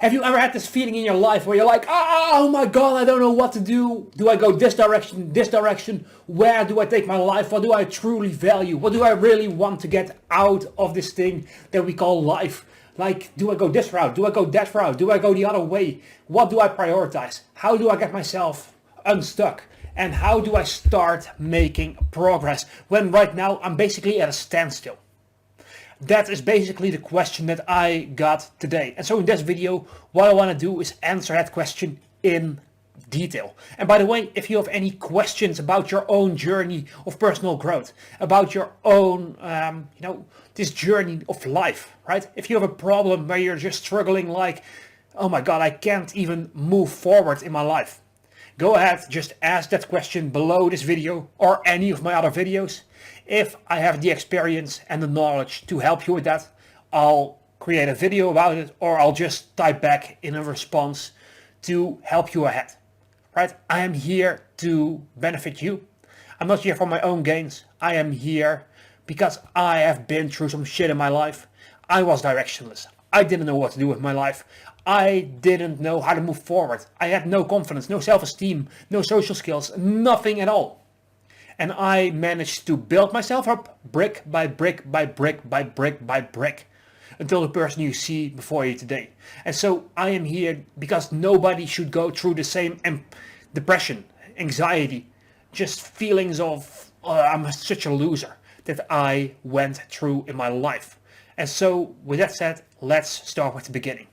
Have you ever had this feeling in your life where you're like, oh my God, I don't know what to do. Do I go this direction, this direction? Where do I take my life? What do I truly value? What do I really want to get out of this thing that we call life? Like, do I go this route? Do I go that route? Do I go the other way? What do I prioritize? How do I get myself unstuck? And how do I start making progress when right now I'm basically at a standstill? That is basically the question that I got today. And so in this video, what I want to do is answer that question in detail. And by the way, if you have any questions about your own journey of personal growth, about your own, this journey of life, right? If you have a problem where you're just struggling like, oh my God, I can't even move forward in my life. Go ahead, just ask that question below this video or any of my other videos. If I have the experience and the knowledge to help you with that, I'll create a video about it, or I'll just type back in a response to help you ahead. Right? I am here to benefit you. I'm not here for my own gains. I am here because I have been through some shit in my life. I was directionless. I didn't know what to do with my life. I didn't know how to move forward. I had no confidence, no self-esteem, no social skills, nothing at all. And I managed to build myself up brick by brick by brick by brick by brick until the person you see before you today. And so I am here because nobody should go through the same depression, anxiety, just feelings of I'm such a loser that I went through in my life. And so with that said, let's start with the beginning.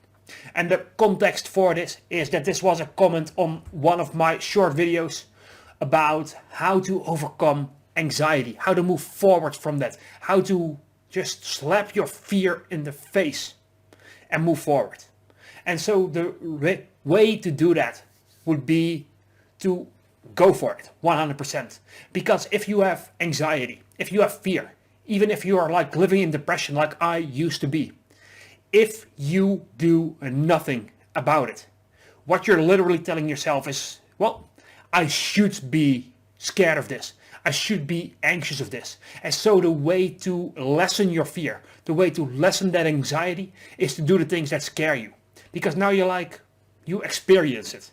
And the context for this is that this was a comment on one of my short videos about how to overcome anxiety, how to move forward from that, how to just slap your fear in the face and move forward. And so the way to do that would be to go for it 100%. Because if you have anxiety, if you have fear, even if you are like living in depression like I used to be, if you do nothing about it, what you're literally telling yourself is, well, I should be scared of this. I should be anxious of this. And so the way to lessen your fear, the way to lessen that anxiety is to do the things that scare you. Because now you experience it.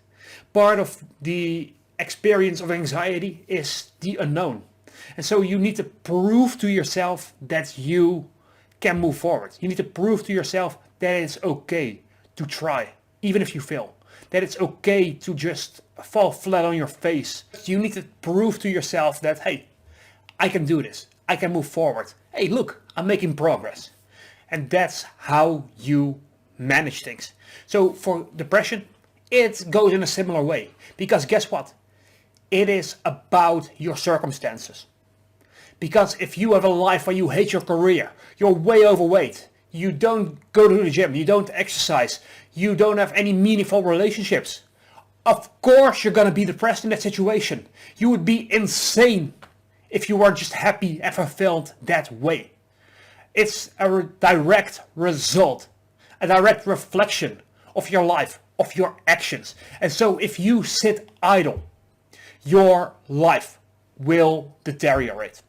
Part of the experience of anxiety is the unknown. And so you need to prove to yourself that you can move forward. You need to prove to yourself that it's okay to try, even if you fail. That it's okay to just fall flat on your face. You need to prove to yourself that, hey, I can do this. I can move forward. Hey, look, I'm making progress. And that's how you manage things. So for depression, it goes in a similar way. Because guess what? It is about your circumstances. Because if you have a life where you hate your career, you're way overweight, you don't go to the gym, you don't exercise, you don't have any meaningful relationships, of course you're going to be depressed in that situation. You would be insane if you were just happy and fulfilled that way. It's a direct result, a direct reflection of your life, of your actions. And so if you sit idle, your life will deteriorate.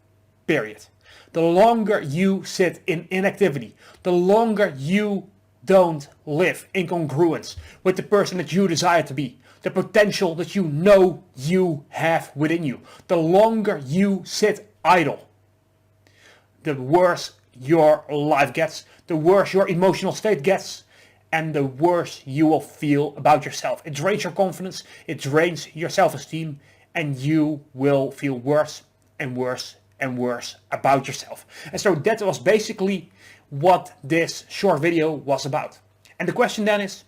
Period. The longer you sit in inactivity, the longer you don't live in congruence with the person that you desire to be, the potential that you know you have within you, the longer you sit idle, the worse your life gets, the worse your emotional state gets, and the worse you will feel about yourself. It drains your confidence, it drains your self-esteem, and you will feel worse and worse and worse about yourself. And so that was basically what this short video was about. And the question then is,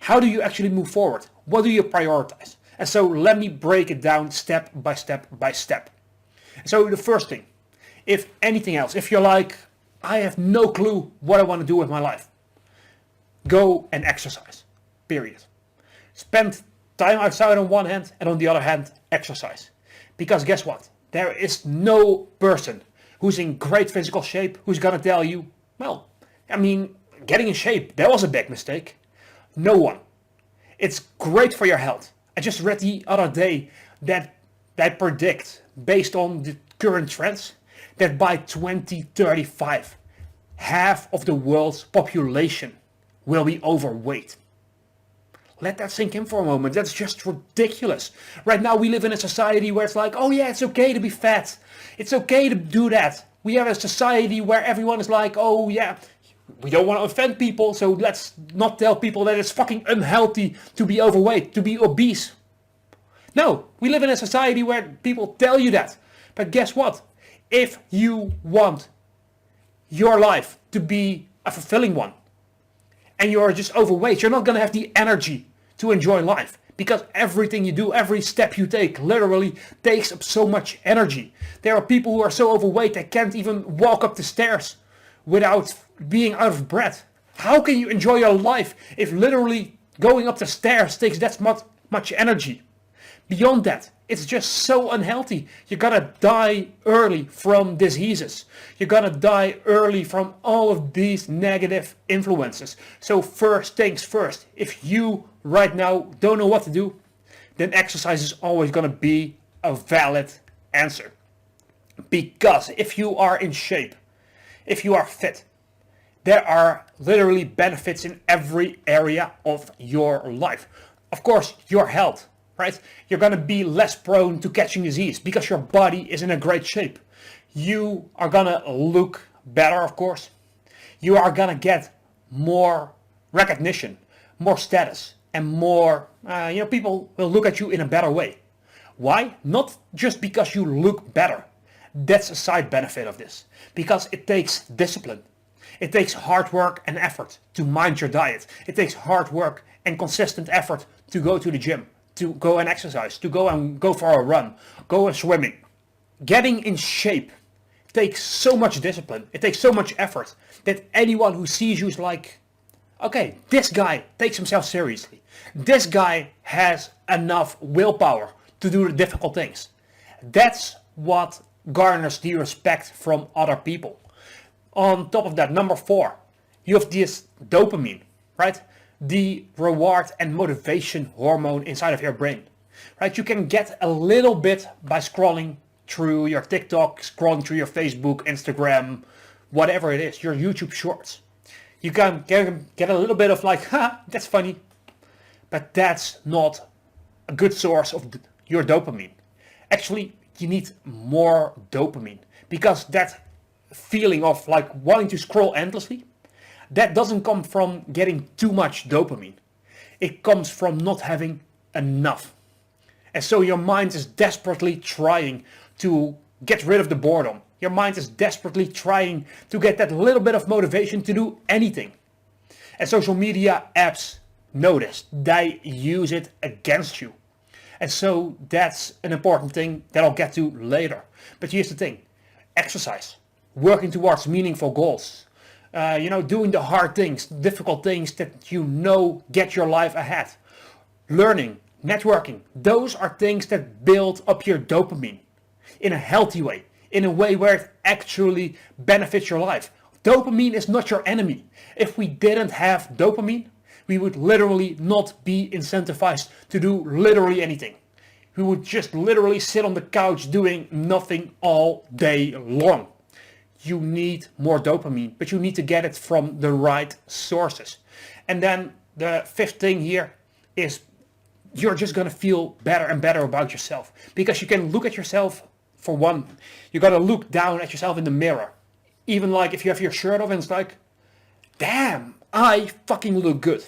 how do you actually move forward? What do you prioritize? And so let me break it down step by step by step. So the first thing, if anything else, if you're like, I have no clue what I want to do with my life, go and exercise, period. Spend time outside on one hand, and on the other hand, exercise. Because guess what? There is no person who's in great physical shape who's going to tell you, well, getting in shape, that was a big mistake. No one. It's great for your health. I just read the other day that they predict, based on the current trends, that by 2035, half of the world's population will be overweight. Let that sink in for a moment. That's just ridiculous. Right now we live in a society where it's like, oh yeah, it's okay to be fat. It's okay to do that. We have a society where everyone is like, oh yeah, we don't want to offend people, so let's not tell people that it's fucking unhealthy to be overweight, to be obese. No, we live in a society where people tell you that. But guess what? If you want your life to be a fulfilling one, and you're just overweight, you're not going to have the energy to enjoy life. Because everything you do, every step you take, literally takes up so much energy. There are people who are so overweight they can't even walk up the stairs without being out of breath. How can you enjoy your life if literally going up the stairs takes that much energy? Beyond that, it's just so unhealthy. You're gonna die early from diseases. You're gonna die early from all of these negative influences. So first things first, if you right now don't know what to do, then exercise is always gonna be a valid answer. Because if you are in shape, if you are fit, there are literally benefits in every area of your life. Of course, your health. Right? You're going to be less prone to catching disease because your body is in a great shape. You are going to look better, of course. You are going to get more recognition, more status, and more, people will look at you in a better way. Why? Not just because you look better. That's a side benefit of this. Because it takes discipline. It takes hard work and effort to mind your diet. It takes hard work and consistent effort to go to the gym, to go and exercise, to go for a run, go and swimming. Getting in shape takes so much discipline, it takes so much effort that anyone who sees you is like, okay, this guy takes himself seriously. This guy has enough willpower to do the difficult things. That's what garners the respect from other people. On top of that, number 4, you have this dopamine, right? The reward and motivation hormone inside of your brain, right? You can get a little bit by scrolling through your TikTok, scrolling through your Facebook, Instagram, whatever it is, your YouTube shorts. You can get a little bit of like, that's funny, but that's not a good source of your dopamine. Actually, you need more dopamine because that feeling of like wanting to scroll endlessly, that doesn't come from getting too much dopamine. It comes from not having enough. And so your mind is desperately trying to get rid of the boredom. Your mind is desperately trying to get that little bit of motivation to do anything. And social media apps know this. They use it against you. And so that's an important thing that I'll get to later. But here's the thing. Exercise. Working towards meaningful goals. Doing the hard things, difficult things that get your life ahead. Learning, networking, those are things that build up your dopamine in a healthy way, in a way where it actually benefits your life. Dopamine is not your enemy. If we didn't have dopamine, we would literally not be incentivized to do literally anything. We would just literally sit on the couch doing nothing all day long. You need more dopamine, but you need to get it from the right sources. And then the 5th thing here is you're just going to feel better and better about yourself. Because you can look at yourself, for one, you got to look down at yourself in the mirror. Even like if you have your shirt off and it's like, damn, I fucking look good.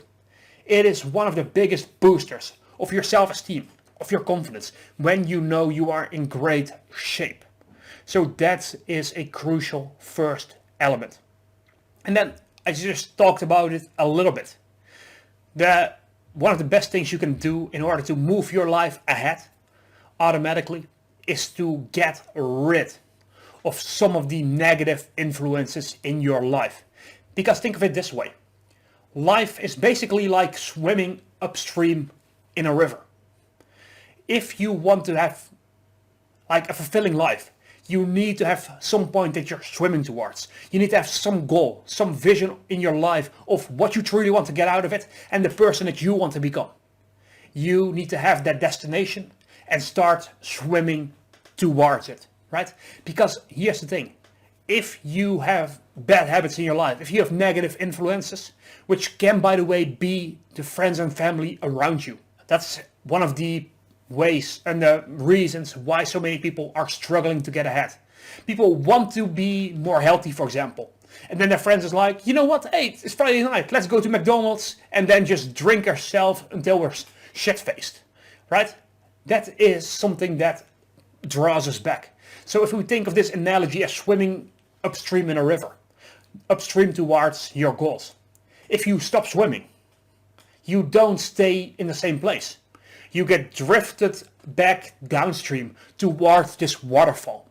It is one of the biggest boosters of your self-esteem, of your confidence, when you know you are in great shape. So that is a crucial first element. And then I just talked about it a little bit. One of the best things you can do in order to move your life ahead automatically is to get rid of some of the negative influences in your life. Because think of it this way. Life is basically like swimming upstream in a river. If you want to have like a fulfilling life, you need to have some point that you're swimming towards. You need to have some goal, some vision in your life of what you truly want to get out of it and the person that you want to become. You need to have that destination and start swimming towards it, right? Because here's the thing. if you have bad habits in your life, if you have negative influences, which can, by the way, be the friends and family around you. That's one of the ways and the reasons why so many people are struggling to get ahead. People want to be more healthy, for example. And then their friends is like, you know what, hey, it's Friday night, let's go to McDonald's and then just drink ourselves until we're shit-faced, right? That is something that draws us back. So if we think of this analogy as swimming upstream in a river, upstream towards your goals. If you stop swimming, you don't stay in the same place. You get drifted back downstream towards this waterfall.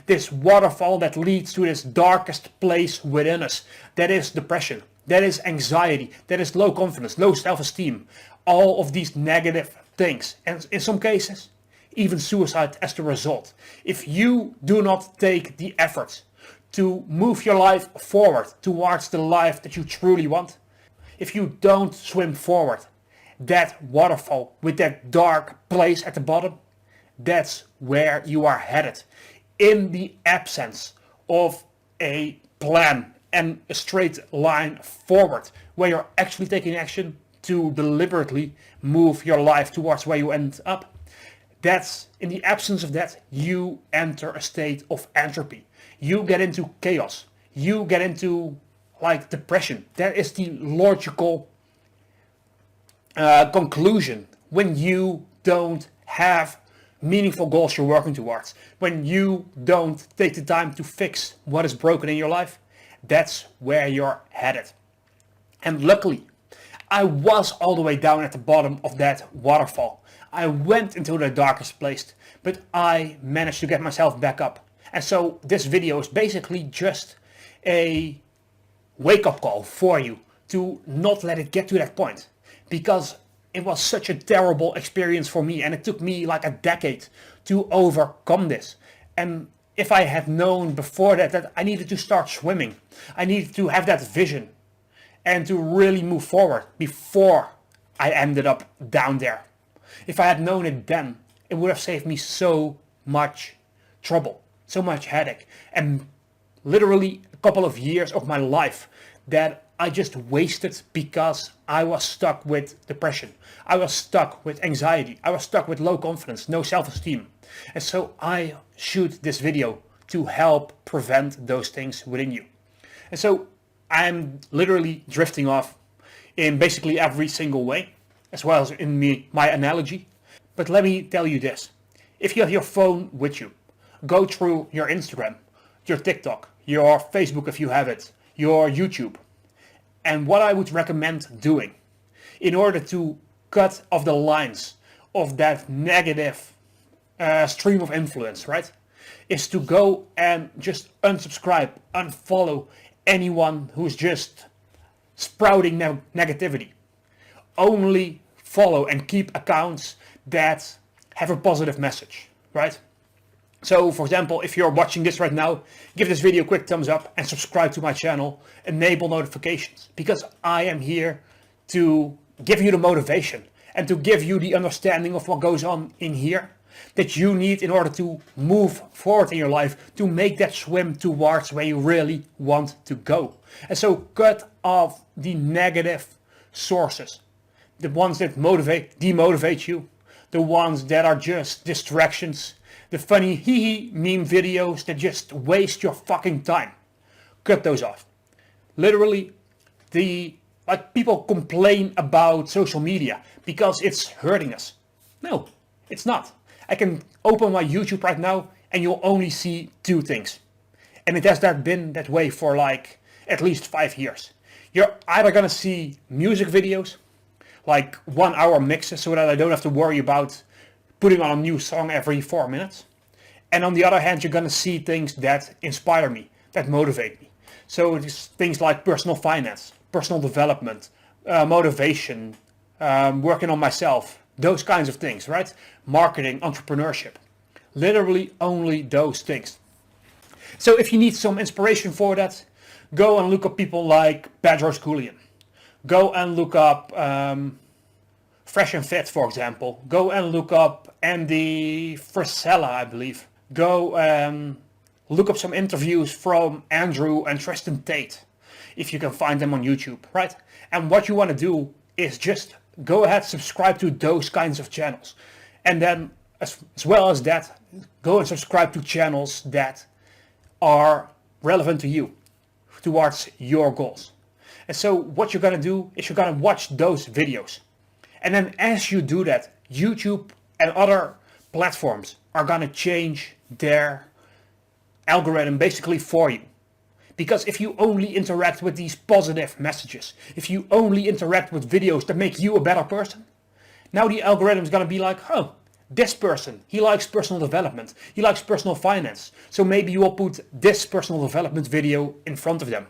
This waterfall that leads to this darkest place within us. That is depression. That is anxiety. That is low confidence, low self-esteem. All of these negative things. And in some cases, even suicide as the result. If you do not take the effort to move your life forward towards the life that you truly want, if you don't swim forward, that waterfall with that dark place at the bottom, that's where you are headed. In the absence of a plan and a straight line forward, where you're actually taking action to deliberately move your life towards where you end up, that's in the absence of that, you enter a state of entropy. You get into chaos. You get into like depression. That is the logical conclusion when you don't have meaningful goals you're working towards. When you don't take the time to fix what is broken in your life, that's where you're headed. And luckily, I was all the way down at the bottom of that waterfall. I went into the darkest place, but I managed to get myself back up. And so this video is basically just a wake-up call for you to not let it get to that point. Because it was such a terrible experience for me, and it took me like a decade to overcome this. And if I had known before that I needed to start swimming, I needed to have that vision and to really move forward before I ended up down there. If I had known it then, it would have saved me so much trouble, so much headache, and literally a couple of years of my life that I just wasted because I was stuck with depression. I was stuck with anxiety. I was stuck with low confidence, no self-esteem. And so I shoot this video to help prevent those things within you. And so I'm literally drifting off in basically every single way, as well as in my analogy. But let me tell you this. If you have your phone with you, go through your Instagram, your TikTok, your Facebook if you have it, your YouTube. And what I would recommend doing in order to cut off the lines of that negative stream of influence, right, is to go and just unsubscribe, unfollow anyone who's just sprouting negativity. Only follow and keep accounts that have a positive message, right? So, for example, if you're watching this right now, give this video a quick thumbs up and subscribe to my channel. Enable notifications, because I am here to give you the motivation and to give you the understanding of what goes on in here that you need in order to move forward in your life, to make that swim towards where you really want to go. And so cut off the negative sources, the ones that demotivate you, the ones that are just distractions, the funny hee meme videos that just waste your fucking time. Cut those off. Literally, people complain about social media because it's hurting us. No, it's not. I can open my YouTube right now and you'll only see two things. And it has been that way for like at least 5 years. You're either gonna see music videos, like 1 hour mixes, so that I don't have to worry about putting on a new song every 4 minutes. And on the other hand, you're gonna see things that inspire me, that motivate me. So it's things like personal finance, personal development, motivation, working on myself, those kinds of things, right? Marketing, entrepreneurship. Literally only those things. So if you need some inspiration for that, go and look up people like Pedro Sculian. Go and look up Fresh and Fit, for example. Go and look up Andy Frisella, I believe. Go look up some interviews from Andrew and Tristan Tate, if you can find them on YouTube, right? And what you want to do is just go ahead, subscribe to those kinds of channels. And then as well as that, go and subscribe to channels that are relevant to you, towards your goals. And so what you're going to do is you're going to watch those videos. And then as you do that, YouTube and other platforms are going to change their algorithm basically for you. Because if you only interact with these positive messages, if you only interact with videos that make you a better person, now the algorithm is going to be like, oh, this person, he likes personal development, he likes personal finance, so maybe you will put this personal development video in front of them.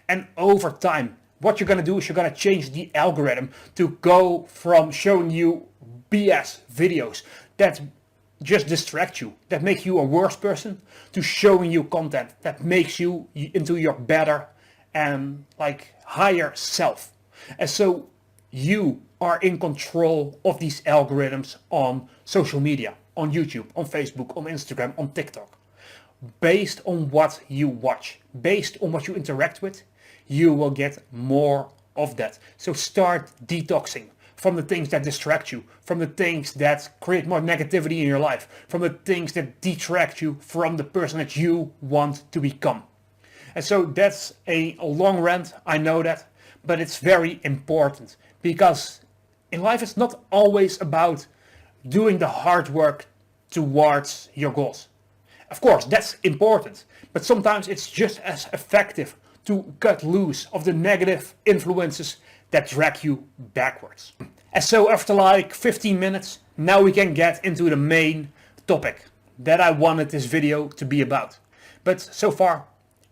And over time, what you're going to do is you're going to change the algorithm to go from showing you BS videos that just distract you, that make you a worse person, to showing you content that makes you into your better and higher self. And so you are in control of these algorithms on social media, on YouTube, on Facebook, on Instagram, on TikTok. Based on what you watch, based on what you interact with, you will get more of that. So start detoxing from the things that distract you, from the things that create more negativity in your life, from the things that detract you from the person that you want to become. And so that's a long rant, I know that, but it's very important, because in life it's not always about doing the hard work towards your goals. Of course, that's important, but sometimes it's just as effective to cut loose of the negative influences that drag you backwards. And so after 15 minutes, now we can get into the main topic that I wanted this video to be about. But so far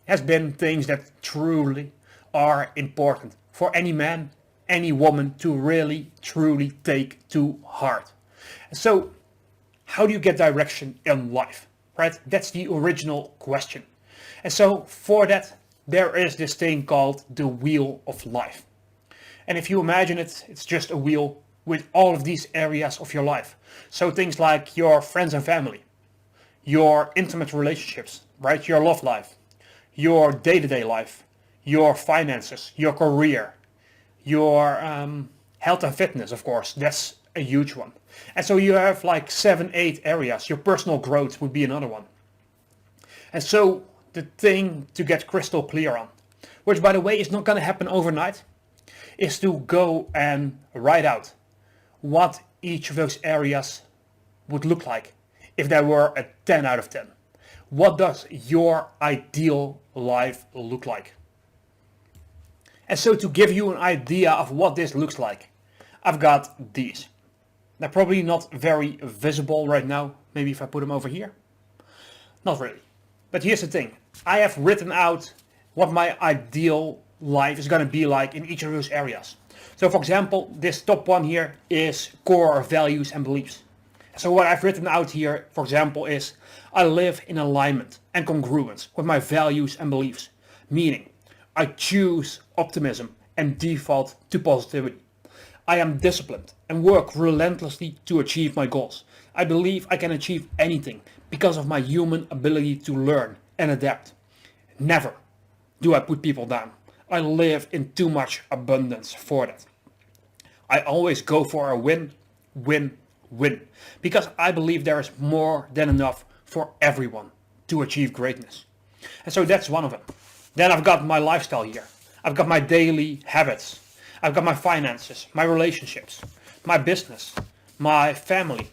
has been things that truly are important for any man, any woman to really, truly take to heart. So how do you get direction in life, right? That's the original question. And so for that, there is this thing called the wheel of life. And if you imagine it, it's just a wheel with all of these areas of your life. So things like your friends and family, your intimate relationships, right? Your love life, your day-to-day life, your finances, your career, your health and fitness, of course, that's a huge one. And so you have 7, 8 areas. Your personal growth would be another one. And so the thing to get crystal clear on, which by the way is not going to happen overnight, is to go and write out what each of those areas would look like if there were a 10 out of 10. What does your ideal life look like? And so to give you an idea of what this looks like, I've got these. They're probably not very visible right now. Maybe if I put them over here. Not really. But here's the thing. I have written out what my ideal life is going to be like in each of those areas. So for example, this top one here is core values and beliefs. So what I've written out here, for example, is I live in alignment and congruence with my values and beliefs. Meaning, I choose optimism and default to positivity. I am disciplined and work relentlessly to achieve my goals. I believe I can achieve anything because of my human ability to learn and adapt. Never do I put people down. I live in too much abundance for that. I always go for a win, win, win. Because I believe there is more than enough for everyone to achieve greatness. And so that's one of them. Then I've got my lifestyle here. I've got my daily habits. I've got my finances, my relationships, my business, my family.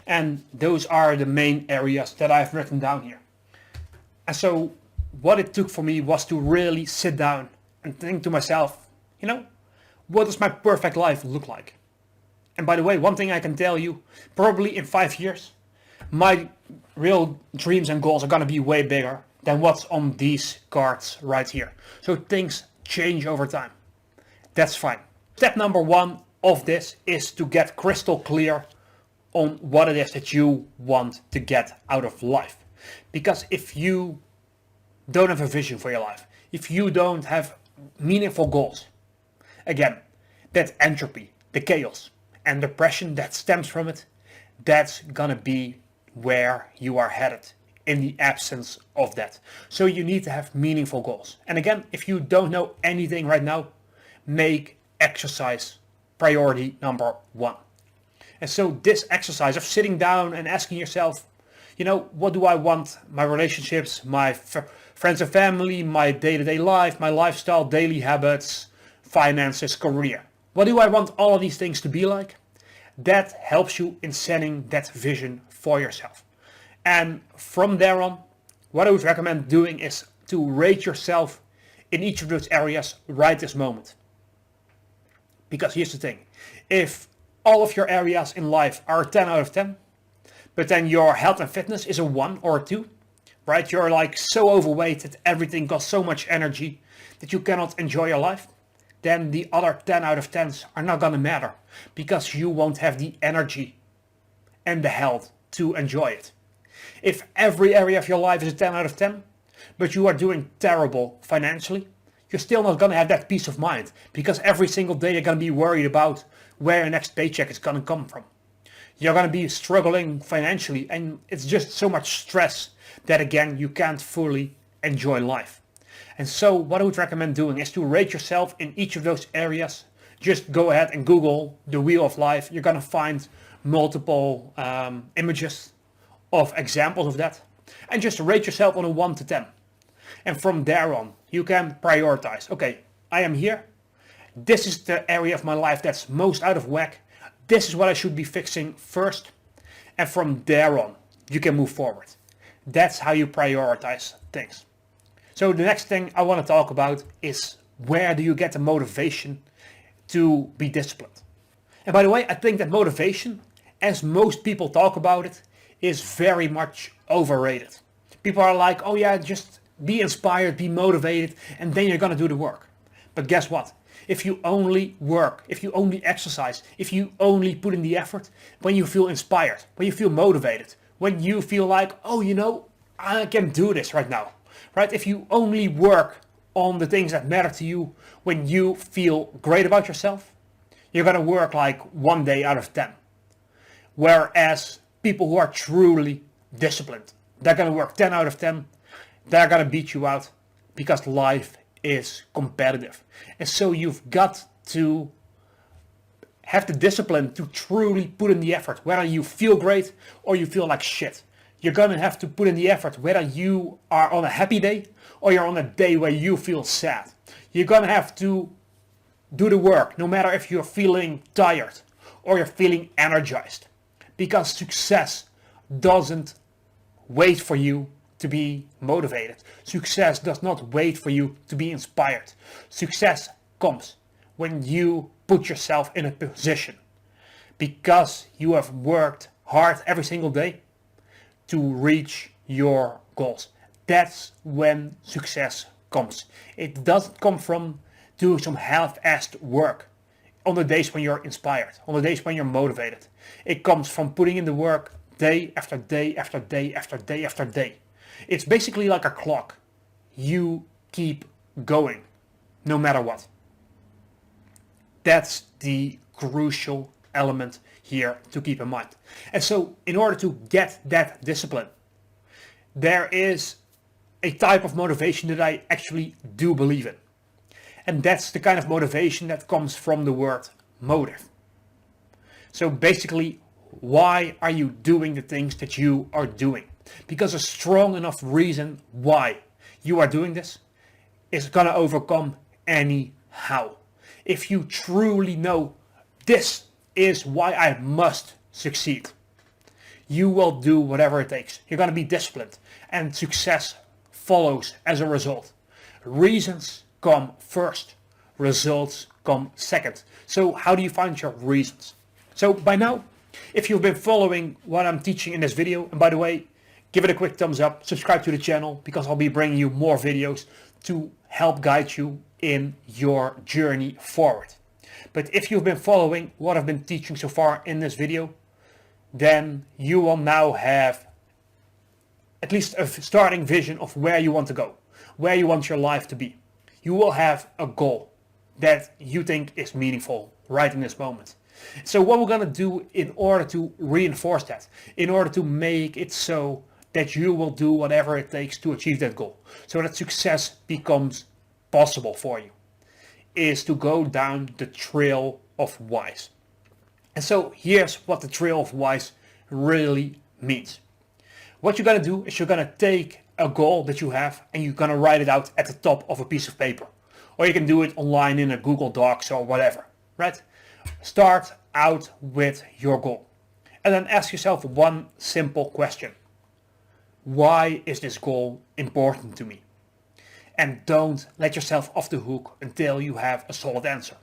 And those are the main areas that I've written down here. And so what it took for me was to really sit down and think to myself, what does my perfect life look like? And by the way, one thing I can tell you, probably in 5 years, my real dreams and goals are going to be way bigger than what's on these cards right here. So things change over time. That's fine. Step number 1 of this is to get crystal clear on what it is that you want to get out of life. Because if you don't have a vision for your life, if you don't have meaningful goals, again, that entropy, the chaos and depression that stems from it, that's gonna be where you are headed in the absence of that. So you need to have meaningful goals. And again, if you don't know anything right now, make exercise priority number one. And so this exercise of sitting down and asking yourself, what do I want? My relationships, my friends and family, my day-to-day life, my lifestyle, daily habits, finances, career. What do I want all of these things to be like? That helps you in setting that vision for yourself. And from there on, what I would recommend doing is to rate yourself in each of those areas right this moment. Because here's the thing, if all of your areas in life are a 10 out of 10, but then your health and fitness is a 1 or a 2, right? You're like so overweight that everything costs so much energy that you cannot enjoy your life, then the other 10 out of 10s are not gonna matter because you won't have the energy and the health to enjoy it. If every area of your life is a 10 out of 10, but you are doing terrible financially, you're still not gonna have that peace of mind because every single day you're gonna be worried about where your next paycheck is gonna come from. You're gonna be struggling financially and it's just so much stress that again, you can't fully enjoy life. And so what I would recommend doing is to rate yourself in each of those areas. Just go ahead and Google the Wheel of Life. You're gonna find multiple images of examples of that. And just rate yourself on a 1 to 10. And from there on, you can prioritize. Okay, I am here. This is the area of my life that's most out of whack. This is what I should be fixing first. And from there on, you can move forward. That's how you prioritize things. So the next thing I want to talk about is where do you get the motivation to be disciplined? And by the way, I think that motivation, as most people talk about it, is very much overrated. People are like, oh yeah, just be inspired, be motivated, and then you're going to do the work. But guess what? If you only work, if you only exercise, if you only put in the effort, when you feel inspired, when you feel motivated, when you feel like, oh, I can do this right now, right? If you only work on the things that matter to you when you feel great about yourself, you're going to work like 1 day out of 10. Whereas people who are truly disciplined, they're going to work 10 out of 10. They're going to beat you out because life is competitive. And so you've got to have the discipline to truly put in the effort, whether you feel great or you feel like shit. You're going to have to put in the effort, whether you are on a happy day or you're on a day where you feel sad. You're going to have to do the work, no matter if you're feeling tired or you're feeling energized. Because success doesn't wait for you to be motivated. Success does not wait for you to be inspired. Success comes when you put yourself in a position because you have worked hard every single day to reach your goals. That's when success comes. It doesn't come from doing some half-assed work on the days when you're inspired, on the days when you're motivated. It comes from putting in the work day after day after day after day after day. It's basically like a clock. You keep going no matter what. That's the crucial element here to keep in mind. And so in order to get that discipline, there is a type of motivation that I actually do believe in. And that's the kind of motivation that comes from the word motive. So basically, why are you doing the things that you are doing? Because a strong enough reason why you are doing this is going to overcome any how. If you truly know this is why I must succeed, you will do whatever it takes. You're going to be disciplined and success follows as a result. Reasons come first, results come second. So how do you find your reasons? So by now, if you've been following what I'm teaching in this video, and by the way, give it a quick thumbs up, subscribe to the channel because I'll be bringing you more videos to help guide you in your journey forward. But if you've been following what I've been teaching so far in this video, then you will now have at least a starting vision of where you want to go, where you want your life to be. You will have a goal that you think is meaningful right in this moment. So what we're going to do in order to reinforce that, in order to make it so that you will do whatever it takes to achieve that goal, so that success becomes possible for you, is to go down the trail of whys. And so here's what the trail of whys really means. What you're going to do is you're going to take a goal that you have and you're going to write it out at the top of a piece of paper. Or you can do it online in a Google Docs or whatever, right? Start out with your goal. And then ask yourself one simple question. Why is this goal important to me? And don't let yourself off the hook until you have a solid answer.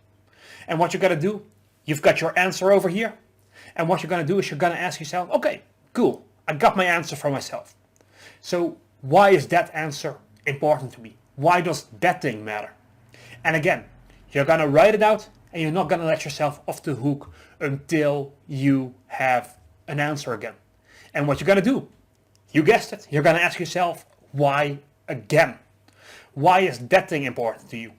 And what you're going to do, you've got your answer over here. And what you're going to do is you're going to ask yourself, okay, cool, I got my answer for myself. So why is that answer important to me? Why does that thing matter? And again, you're going to write it out and you're not going to let yourself off the hook until you have an answer again. And what you're going to do, you guessed it, you're going to ask yourself, why again? Why is that thing important to you?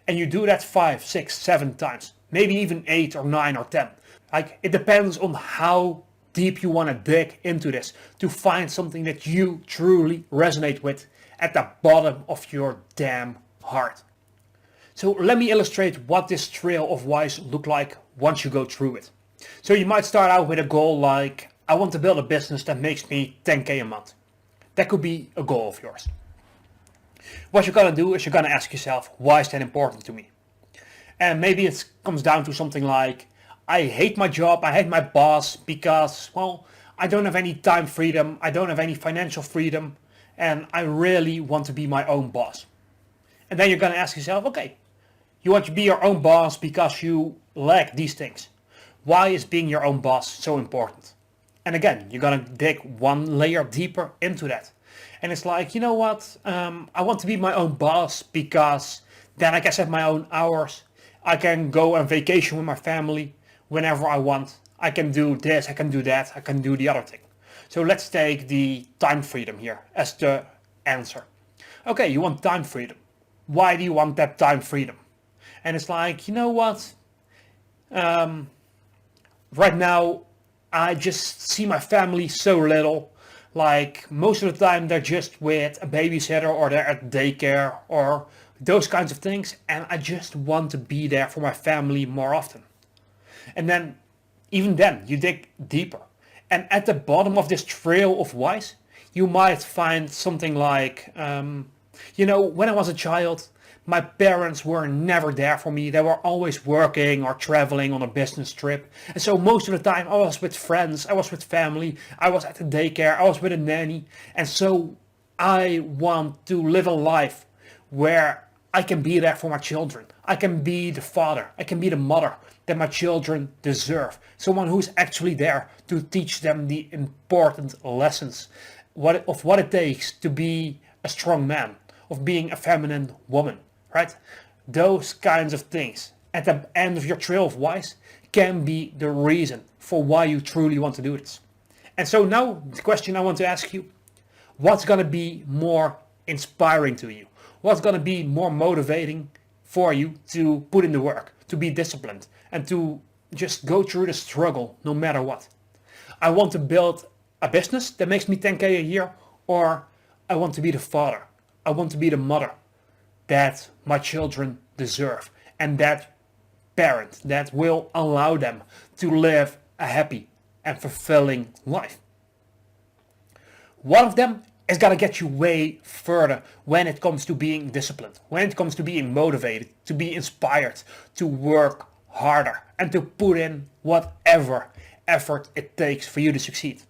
And you do that 5, 6, 7 times, maybe even 8 or 9 or 10. Like, it depends on how deep you want to dig into this to find something that you truly resonate with at the bottom of your damn heart. So let me illustrate what this trail of whys look like once you go through it. So you might start out with a goal like, I want to build a business that makes me 10K a month. That could be a goal of yours. What you're going to do is you're going to ask yourself, why is that important to me? And maybe it comes down to something like, I hate my job, I hate my boss because, well, I don't have any time freedom, I don't have any financial freedom, and I really want to be my own boss. And then you're going to ask yourself, okay, you want to be your own boss because you lack these things. Why is being your own boss so important? And again, you're going to dig one layer deeper into that. And it's like, you know what, I want to be my own boss because then I can set my own hours. I can go on vacation with my family whenever I want. I can do this, I can do that, I can do the other thing. So let's take the time freedom here as the answer. Okay, you want time freedom. Why do you want that time freedom? And it's like, you know what? Right now, I just see my family so little. Like, most of the time they're just with a babysitter or they're at daycare or those kinds of things. And I just want to be there for my family more often. And then, even then, you dig deeper. And at the bottom of this trail of whys, you might find something like, when I was a child, my parents were never there for me. They were always working or traveling on a business trip. And so most of the time I was with friends, I was with family, I was at the daycare, I was with a nanny. And so I want to live a life where I can be there for my children. I can be the father, I can be the mother that my children deserve. Someone who's actually there to teach them the important lessons of what it takes to be a strong man, of being a feminine woman, right? Those kinds of things at the end of your trail of whys can be the reason for why you truly want to do this. And so now the question I want to ask you, what's going to be more inspiring to you? What's going to be more motivating for you to put in the work, to be disciplined, and to just go through the struggle no matter what? I want to build a business that makes me 10K a year, or I want to be the father, I want to be the mother that my children deserve, and that parent that will allow them to live a happy and fulfilling life. One of them is going to get you way further when it comes to being disciplined, when it comes to being motivated, to be inspired, to work harder, and to put in whatever effort it takes for you to succeed.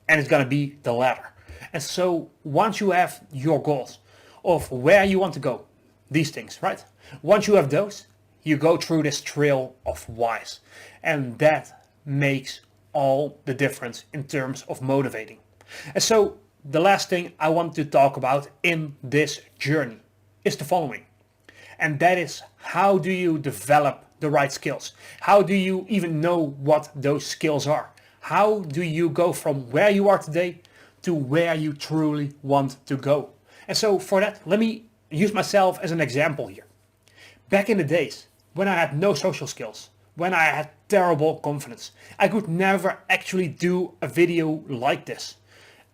And it's going to be the latter. And so once you have your goals of where you want to go, these things, right? Once you have those, you go through this trail of whys. And that makes all the difference in terms of motivating. And so the last thing I want to talk about in this journey is the following. And that is, how do you develop the right skills? How do you even know what those skills are? How do you go from where you are today to where you truly want to go? And so for that, let me use myself as an example here. Back in the days when I had no social skills, when I had terrible confidence, I could never actually do a video like this.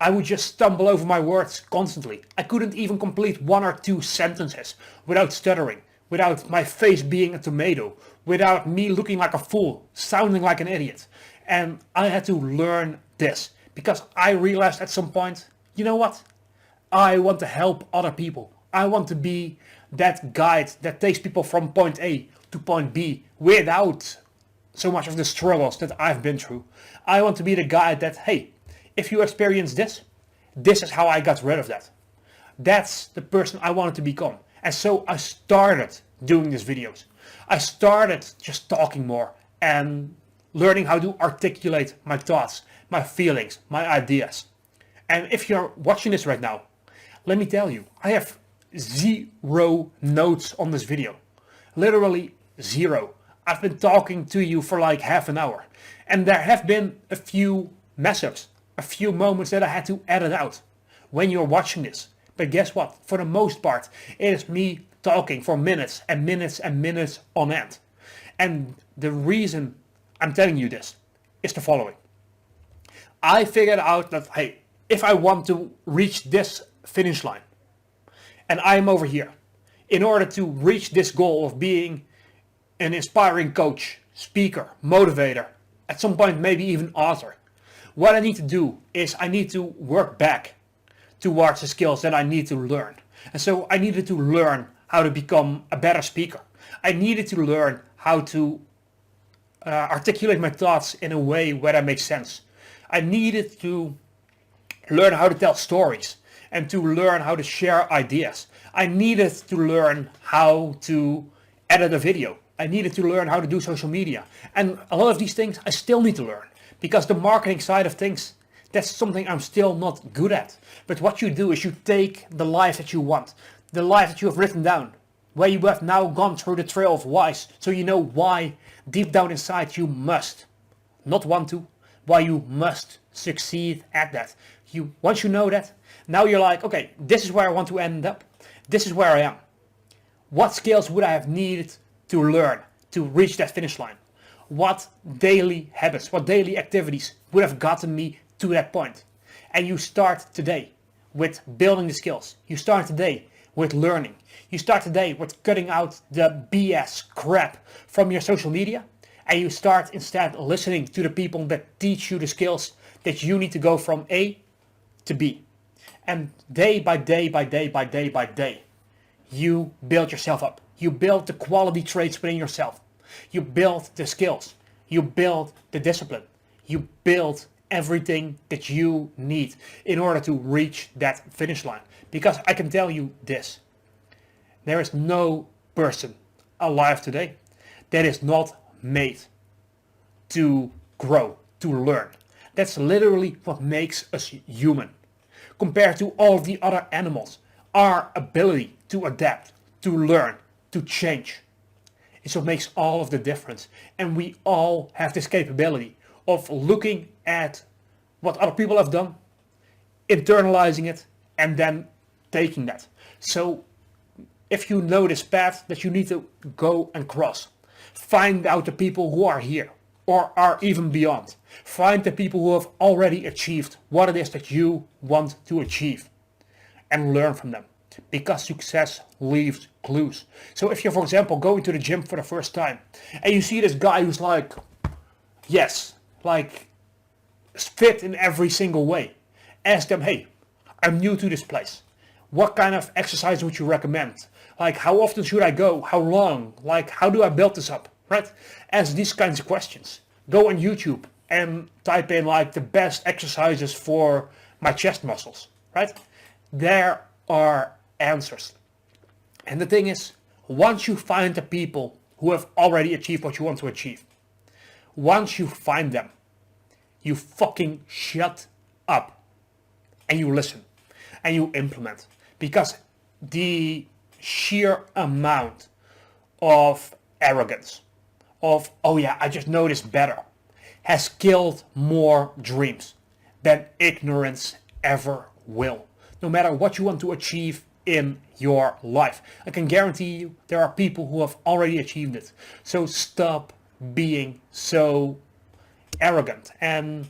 I would just stumble over my words constantly. I couldn't even complete 1 or 2 sentences without stuttering, without my face being a tomato, without me looking like a fool, sounding like an idiot. And I had to learn this because I realized at some point, you know what? I want to help other people. I want to be that guide that takes people from point A to point B without so much of the struggles that I've been through. I want to be the guy that, hey, if you experience this, this is how I got rid of that. That's the person I wanted to become. And so I started doing these videos. I started just talking more and learning how to articulate my thoughts, my feelings, my ideas. And if you're watching this right now, let me tell you, I have 0 notes on this video. Literally 0. I've been talking to you for like half an hour. And there have been a few mess ups, a few moments that I had to edit out when you're watching this. But guess what? For the most part, it is me talking for minutes and minutes and minutes on end. And the reason I'm telling you this is the following. I figured out that, hey, if I want to reach this finish line, and I'm over here, in order to reach this goal of being an inspiring coach, speaker, motivator, at some point maybe even author, what I need to do is I need to work back towards the skills that I need to learn. And so I needed to learn how to become a better speaker. I needed to learn how to articulate my thoughts in a way where that makes sense. I needed to learn how to tell stories and to learn how to share ideas. I needed to learn how to edit a video. I needed to learn how to do social media. And a lot of these things I still need to learn because the marketing side of things, that's something I'm still not good at. But what you do is you take the life that you want, the life that you have written down, where you have now gone through the trail of whys, so you know why deep down inside you must, not want to, why you must succeed at that. Once you know that, now you're like, okay, this is where I want to end up. This is where I am. What skills would I have needed to learn to reach that finish line? What daily habits, what daily activities would have gotten me to that point? And you start today with building the skills. You start today with learning. You start today with cutting out the BS crap from your social media. And you start instead listening to the people that teach you the skills that you need to go from A to B. And day by day by day by day by day, you build yourself up. You build the quality traits within yourself. You build the skills. You build the discipline. You build everything that you need in order to reach that finish line. Because I can tell you this, there is no person alive today that is not made to grow, to learn. That's literally what makes us human. Compared to all of the other animals, our ability to adapt, to learn, to change is what makes all of the difference. And we all have this capability of looking at what other people have done, internalizing it, and then taking that. So if you know this path that you need to go and cross, find out the people who are here or are even beyond. Find the people who have already achieved what it is that you want to achieve and learn from them. Because success leaves clues. So if you're, for example, going to the gym for the first time and you see this guy who's like, yes, like fit in every single way, ask them, hey, I'm new to this place. What kind of exercise would you recommend? Like, how often should I go? How long? Like, how do I build this up? Right? Ask these kinds of questions. Go on YouTube and type in like the best exercises for my chest muscles. Right? There are answers. And the thing is, once you find the people who have already achieved what you want to achieve, once you find them, you fucking shut up and you listen and you implement. Because the sheer amount of arrogance, of, oh yeah, I just know this better, has killed more dreams than ignorance ever will. No matter what you want to achieve in your life, I can guarantee you there are people who have already achieved it. So stop being so arrogant and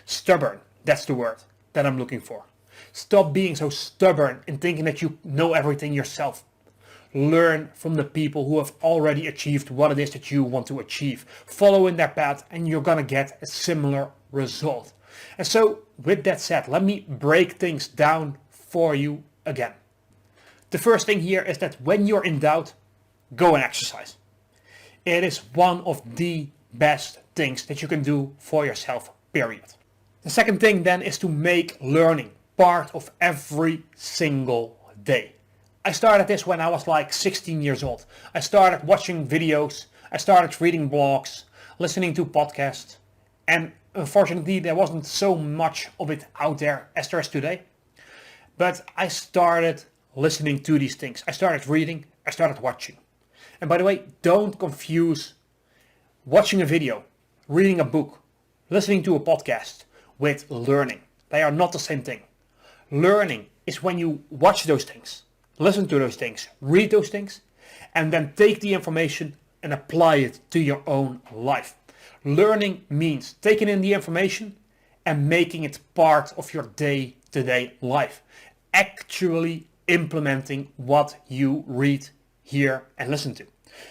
stubborn. That's the word. that I'm looking for. Stop being so stubborn and thinking that you know everything yourself. Learn from the people who have already achieved what it is that you want to achieve. Follow in their path and you're gonna get a similar result. And so with that said, let me break things down for you again. The first thing here is that when you're in doubt, go and exercise. It is one of the best things that you can do for yourself, period. The second thing then is to make learning part of every single day. I started this when I was like 16 years old. I started watching videos, I started reading blogs, listening to podcasts, and unfortunately there wasn't so much of it out there as there is today. But I started listening to these things. I started reading, I started watching. And by the way, don't confuse watching a video, reading a book, listening to a podcast with learning. They are not the same thing. Learning is when you watch those things, listen to those things, read those things, and then take the information and apply it to your own life. Learning means taking in the information and making it part of your day-to-day life. Actually implementing what you read, hear, and listen to.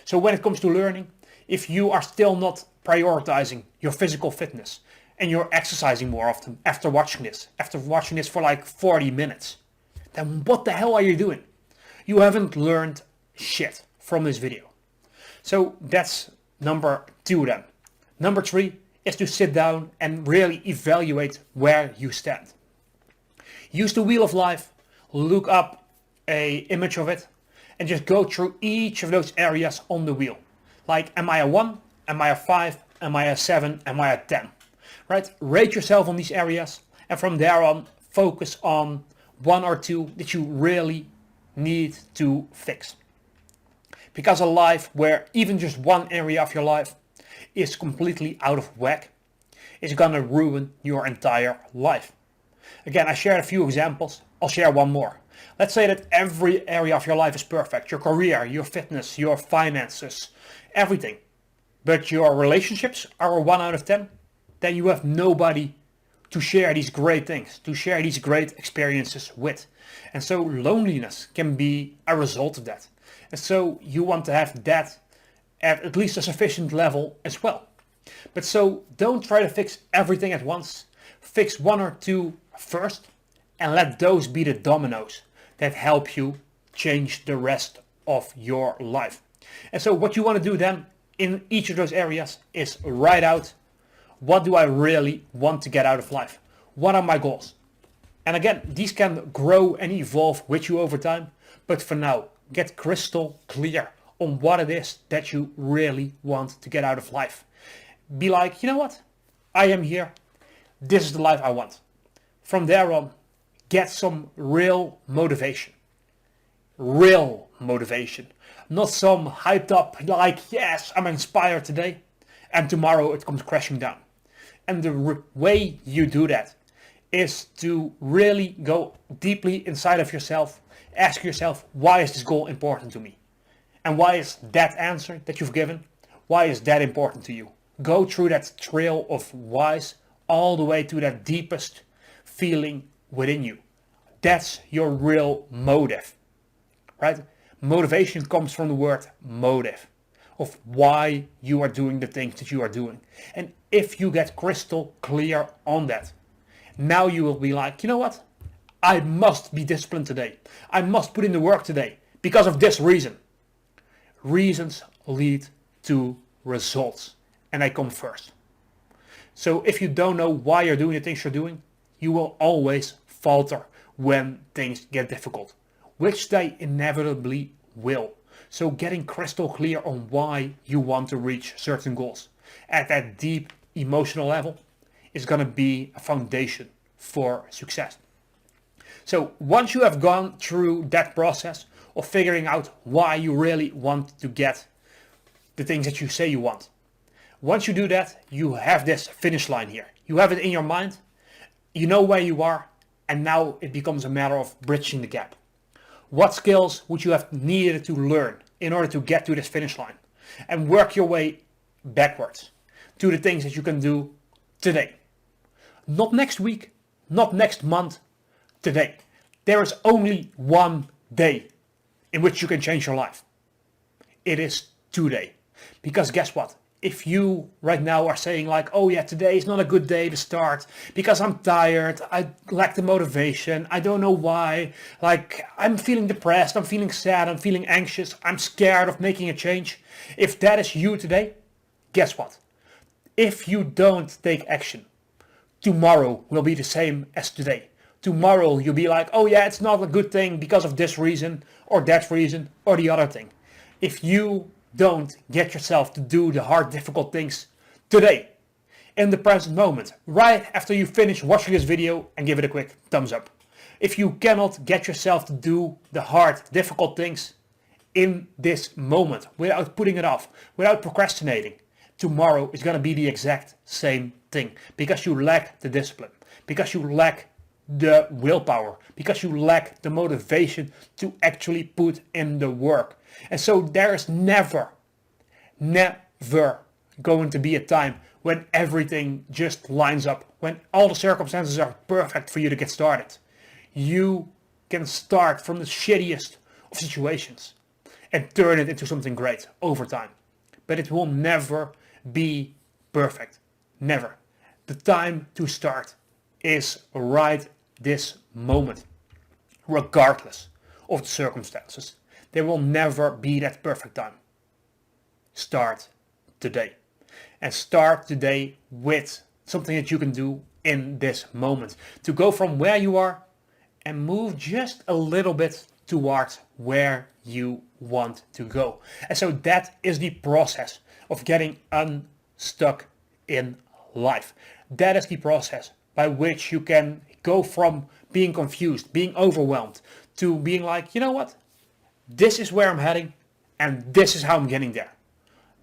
So when it comes to learning, if you are still not prioritizing your physical fitness and you're exercising more often after watching this for like 40 minutes, then what the hell are you doing? You haven't learned shit from this video. So that's number 2 then. Number 3 is to sit down and really evaluate where you stand. Use the wheel of life, look up an image of it, and just go through each of those areas on the wheel. Like, am I a 1? Am I a 5? Am I a 7? Am I a 10? Right? Rate yourself on these areas, and from there on, focus on 1 or 2 that you really need to fix. Because a life where even just one area of your life is completely out of whack is gonna ruin your entire life. Again, I shared a few examples. I'll share one more. Let's say that every area of your life is perfect. Your career, your fitness, your finances, everything. But your relationships are a 1 out of 10. Then you have nobody to share these great things, to share these great experiences with. And so loneliness can be a result of that. And so you want to have that at least a sufficient level as well. But so don't try to fix everything at once. Fix 1 or 2 first and let those be the dominoes that help you change the rest of your life. And so what you want to do then in each of those areas is write out, what do I really want to get out of life? What are my goals? And again, these can grow and evolve with you over time. But for now, get crystal clear on what it is that you really want to get out of life. Be like, you know what? I am here. This is the life I want. From there on, get some real motivation. Real motivation. Not some hyped up like, yes, I'm inspired today, and tomorrow it comes crashing down. And the way you do that is to really go deeply inside of yourself. Ask yourself, why is this goal important to me? And why is that answer that you've given, why is that important to you? Go through that trail of whys all the way to that deepest feeling within you. That's your real motive, right? Motivation comes from the word motive, of why you are doing the things that you are doing. And if you get crystal clear on that, now you will be like, you know what? I must be disciplined today. I must put in the work today because of this reason. Reasons lead to results, and they come first. So if you don't know why you're doing the things you're doing, you will always falter when things get difficult, which they inevitably will. So getting crystal clear on why you want to reach certain goals at that deep emotional level is going to be a foundation for success. So once you have gone through that process of figuring out why you really want to get the things that you say you want, once you do that, you have this finish line here. You have it in your mind, you know where you are, and now it becomes a matter of bridging the gap. What skills would you have needed to learn in order to get to this finish line? And work your way backwards to the things that you can do today. Not next week, not next month, today. There is only one day in which you can change your life. It is today. Because guess what? If you right now are saying like, oh yeah, today is not a good day to start because I'm tired, I lack the motivation, I don't know why, like I'm feeling depressed, I'm feeling sad, I'm feeling anxious, I'm scared of making a change. If that is you today, guess what? If you don't take action, tomorrow will be the same as today. Tomorrow you'll be like, oh yeah, it's not a good thing because of this reason or that reason or the other thing. If you don't get yourself to do the hard, difficult things today, in the present moment, right after you finish watching this video, and give it a quick thumbs up. If you cannot get yourself to do the hard, difficult things in this moment, without putting it off, without procrastinating, tomorrow is going to be the exact same thing, because you lack the discipline, because you lack the willpower, because you lack the motivation to actually put in the work. And so there is never going to be a time when everything just lines up, when all the circumstances are perfect for you to get started. You can start from the shittiest of situations and turn it into something great over time. But it will never be perfect. Never. The time to start is right this moment, regardless of the circumstances. There will never be that perfect time. Start today. And start today with something that you can do in this moment. To go from where you are and move just a little bit towards where you want to go. And so that is the process of getting unstuck in life. That is the process by which you can go from being confused, being overwhelmed, to being like, you know what? This is where I'm heading and this is how I'm getting there.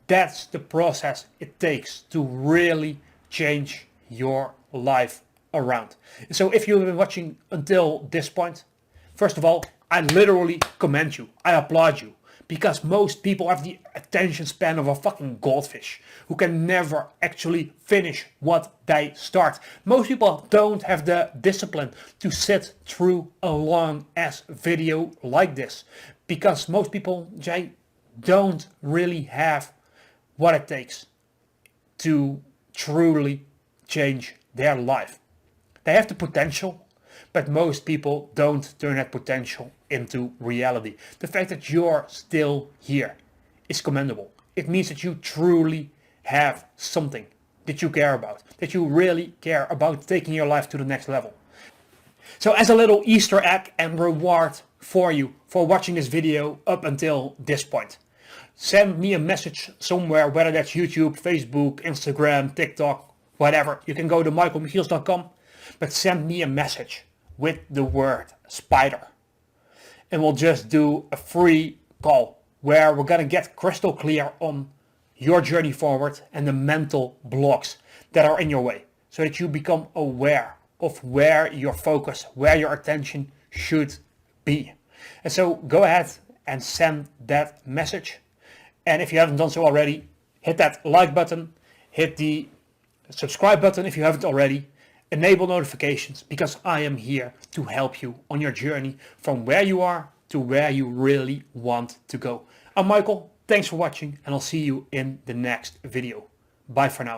That's the process it takes to really change your life around. So if you've been watching until this point, first of all, I literally commend you. I applaud you. Because most people have the attention span of a fucking goldfish who can never actually finish what they start. Most people don't have the discipline to sit through a long ass video like this. Because most people, don't really have what it takes to truly change their life. They have the potential, but most people don't turn that potential into reality. The fact that you're still here is commendable. It means that you truly have something that you care about, that you really care about taking your life to the next level. So as a little Easter egg and reward for you for watching this video up until this point, send me a message somewhere, whether that's YouTube, Facebook, Instagram, TikTok, whatever. You can go to michaelmichiels.com, but send me a message with the word spider. And we'll just do a free call where we're going to get crystal clear on your journey forward and the mental blocks that are in your way, so that you become aware of where your focus, where your attention should be. And so go ahead and send that message. And if you haven't done so already, hit that like button, hit the subscribe button if you haven't already, enable notifications, because I am here to help you on your journey from where you are to where you really want to go. I'm Michael, thanks for watching, and I'll see you in the next video. Bye for now.